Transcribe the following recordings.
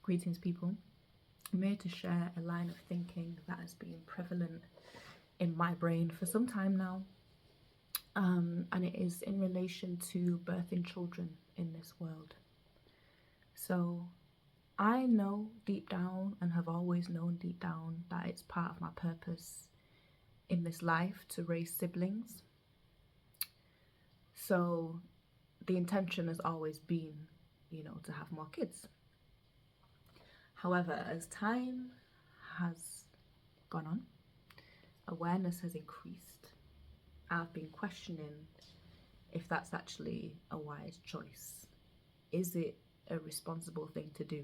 Greetings, people. I'm here to share a line of thinking that has been prevalent in my brain for some time now, and it is in relation to birthing children in this world. So I know deep down, and have always known deep down, that it's part of my purpose in this life to raise siblings. So the intention has always been, to have more kids. However, as time has gone on, awareness has increased. I've been questioning if that's actually a wise choice. Is it a responsible thing to do?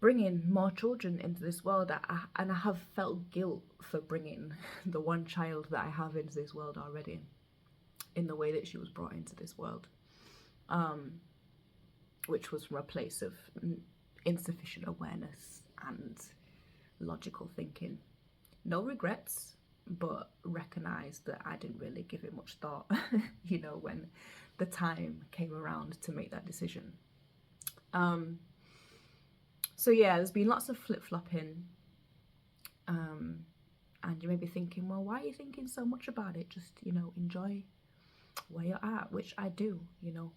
Bringing more children into this world, and I have felt guilt for bringing the one child that I have into this world already, in the way that she was brought into this world, which was from a place of insufficient awareness and logical thinking. No regrets, but recognize that I didn't really give it much thought, when the time came around to make that decision. So yeah, there's been lots of flip-flopping, and you may be thinking, well, why are you thinking so much about it? Just, enjoy where you're at, which I do.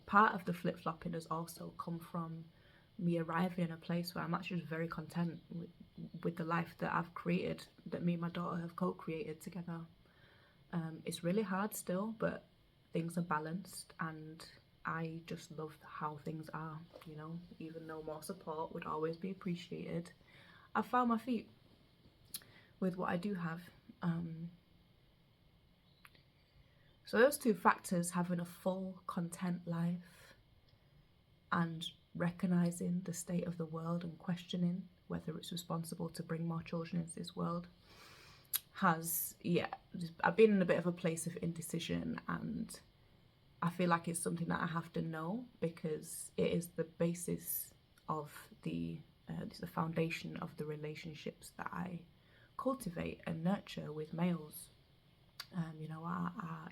Part of the flip-flopping has also come from me arriving in a place where I'm actually just very content with the life that I've created, that me and my daughter have co-created together. It's really hard still, but things are balanced, and I just love how things are, even though more support would always be appreciated. I've found my feet with what I do have. So those two factors, having a full content life and recognizing the state of the world and questioning whether it's responsible to bring more children into this world, I've been in a bit of a place of indecision, and I feel like it's something that I have to know, because it is the basis of it's the foundation of the relationships that I cultivate and nurture with males.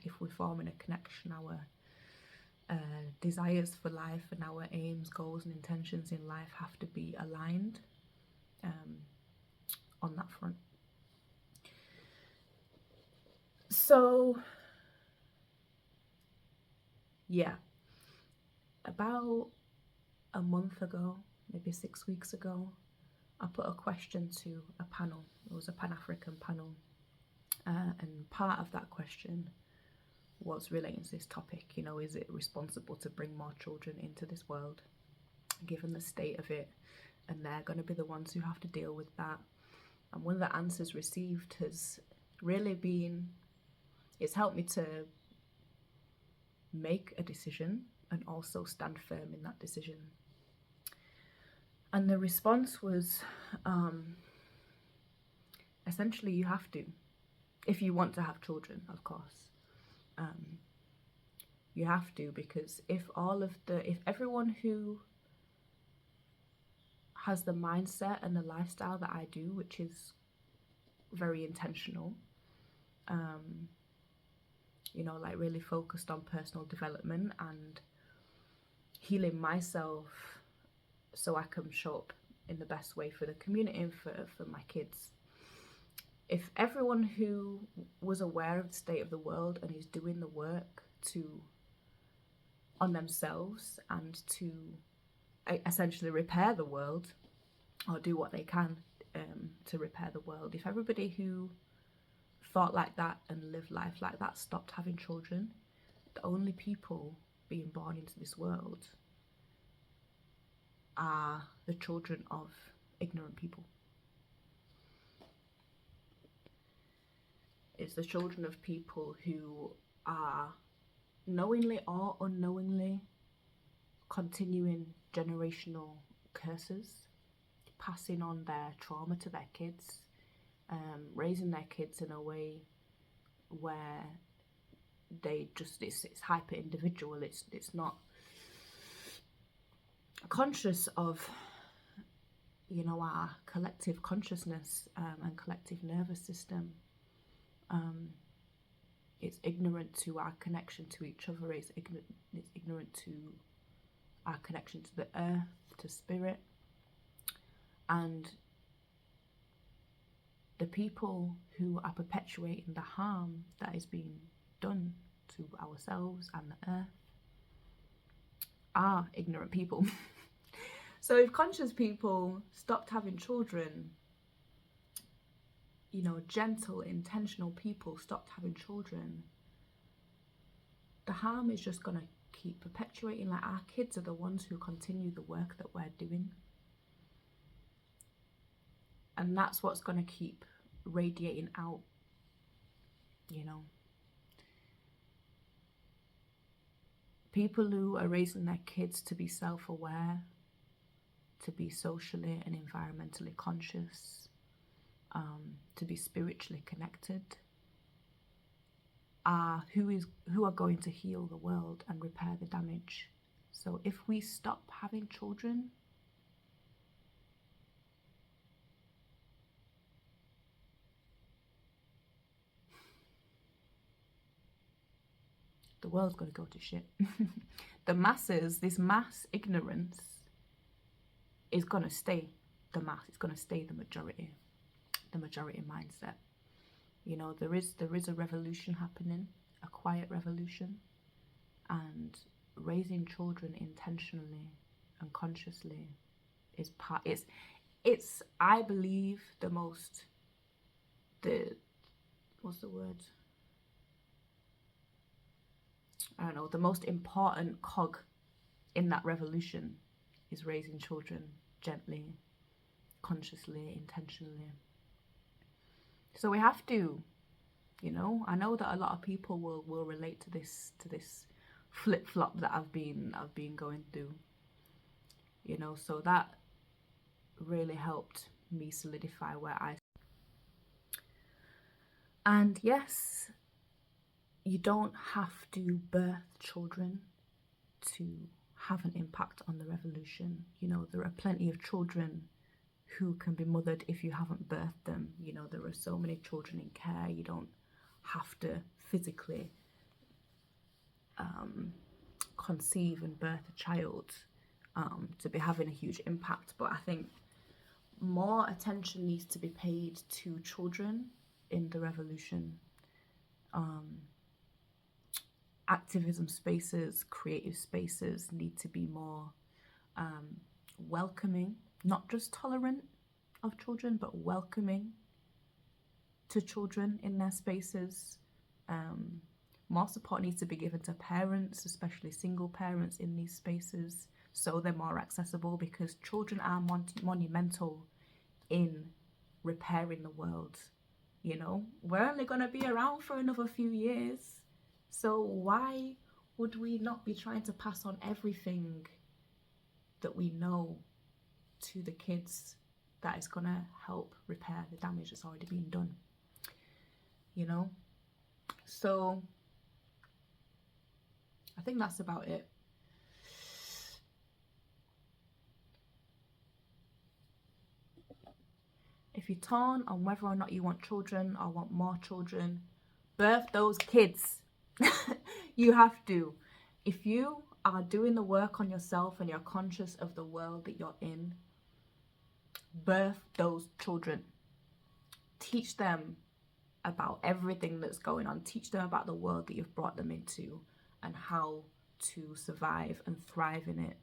If we're forming a connection, our desires for life and our aims, goals and intentions in life have to be aligned on that front. So yeah, about a month ago, maybe 6 weeks ago, I put a question to a panel. It was a Pan-African panel, and part of that question was relating to this topic. Is it responsible to bring more children into this world, given the state of it? And they're going to be the ones who have to deal with that. And one of the answers received has really been, it's helped me to make a decision and also stand firm in that decision. And the response was, essentially, you have to, if you want to have children, of course. You have to, because if everyone who has the mindset and the lifestyle that I do, which is very intentional, like really focused on personal development and healing myself so I can show up in the best way for the community and for my kids. If everyone who was aware of the state of the world and is doing the work on themselves and to essentially repair the world, or do what they can to repair the world, if everybody who thought like that and lived life like that stopped having children, the only people being born into this world are the children of ignorant people. It's the children of people who are knowingly or unknowingly continuing generational curses, passing on their trauma to their kids, raising their kids in a way where they just, it's hyper individual. It's not conscious of our collective consciousness and collective nervous system. It's ignorant to our connection to each other. It's ignorant to our connection to the earth, to spirit. And the people who are perpetuating the harm that is being done to ourselves and the earth are ignorant people. So if conscious people stopped having children, you know, gentle, intentional people stopped having children, the harm is just going to keep perpetuating. Like, our kids are the ones who continue the work that we're doing. And that's what's going to keep radiating out, you know. People who are raising their kids to be self-aware, to be socially and environmentally conscious, to be spiritually connected, who are going to heal the world and repair the damage. So if we stop having children, the world's going to go to shit. The masses, this mass ignorance is going to stay the mass. It's going to stay the majority mindset. You know, there is a revolution happening, a quiet revolution, and raising children intentionally and consciously is part. It's I believe what's the word? I don't know, the most important cog in that revolution is raising children gently, consciously, intentionally. So we have to, you know, I know that a lot of people will relate to this flip-flop that I've been going through, you know, so that really helped me solidify where I. And yes, you don't have to birth children to have an impact on the revolution. You know, there are plenty of children who can be mothered if you haven't birthed them. You know, there are so many children in care. You don't have to physically conceive and birth a child to be having a huge impact. But I think more attention needs to be paid to children in the revolution. Activism spaces, creative spaces need to be more welcoming, not just tolerant of children, but welcoming to children in their spaces. More support needs to be given to parents, especially single parents in these spaces, so they're more accessible, because children are monumental in repairing the world. You know, we're only going to be around for another few years, so why would we not be trying to pass on everything that we know to the kids that is going to help repair the damage that's already been done, you know? So I think that's about it. If you're torn on whether or not you want children or want more children, birth those kids. You have to. If you are doing the work on yourself and you're conscious of the world that you're in, birth those children. Teach them about everything that's going on. Teach them about the world that you've brought them into and how to survive and thrive in it.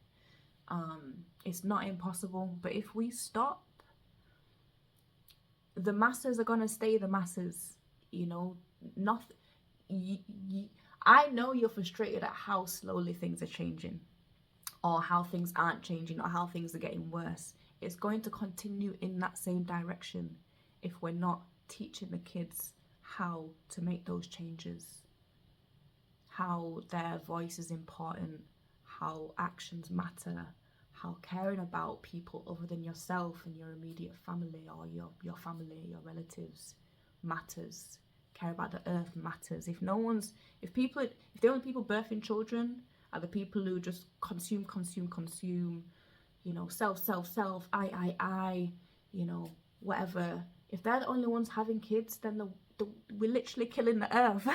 It's not impossible, but if we stop, the masses are gonna stay the masses. You know, I know you're frustrated at how slowly things are changing, or how things aren't changing, or how things are getting worse. It's going to continue in that same direction if we're not teaching the kids how to make those changes, how their voice is important, how actions matter, how caring about people other than yourself and your immediate family, or your family, your relatives, matters. Care about the earth matters. If the only people birthing children are the people who just consume, you know, self, I, you know, whatever. If they're the only ones having kids, then we're literally killing the earth.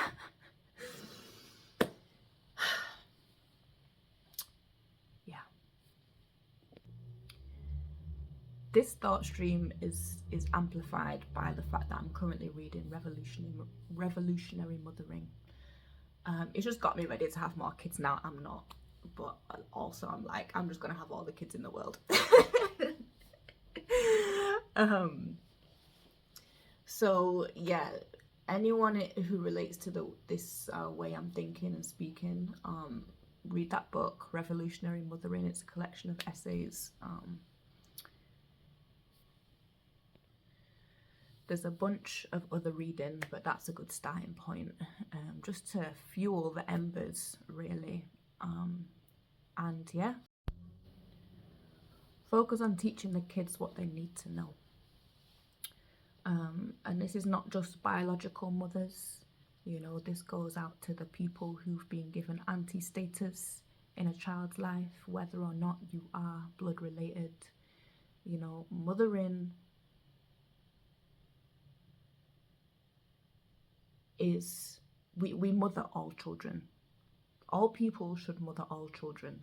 Yeah. this thought stream is amplified by the fact that I'm currently reading Revolutionary Mothering. It's just got me ready to have more kids now. I'm not, but also I'm like, I'm just gonna have all the kids in the world. So yeah, anyone who relates to this way I'm thinking and speaking, read that book, Revolutionary Mothering. It's a collection of essays. There's a bunch of other reading, but that's a good starting point, just to fuel the embers, really. And yeah, focus on teaching the kids what they need to know. And this is not just biological mothers, you know, this goes out to the people who've been given auntie-status in a child's life, whether or not you are blood related. You know, mothering is, we mother all children. All people should mother all children,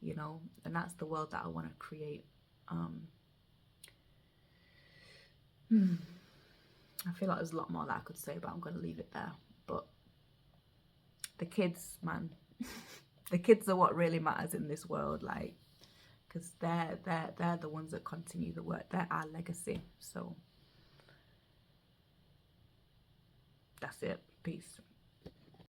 you know, and that's the world that I want to create. I feel like there's a lot more that I could say, but I'm going to leave it there. But the kids, man, the kids are what really matters in this world, like, because they're the ones that continue the work. They're our legacy. So that's it. Peace.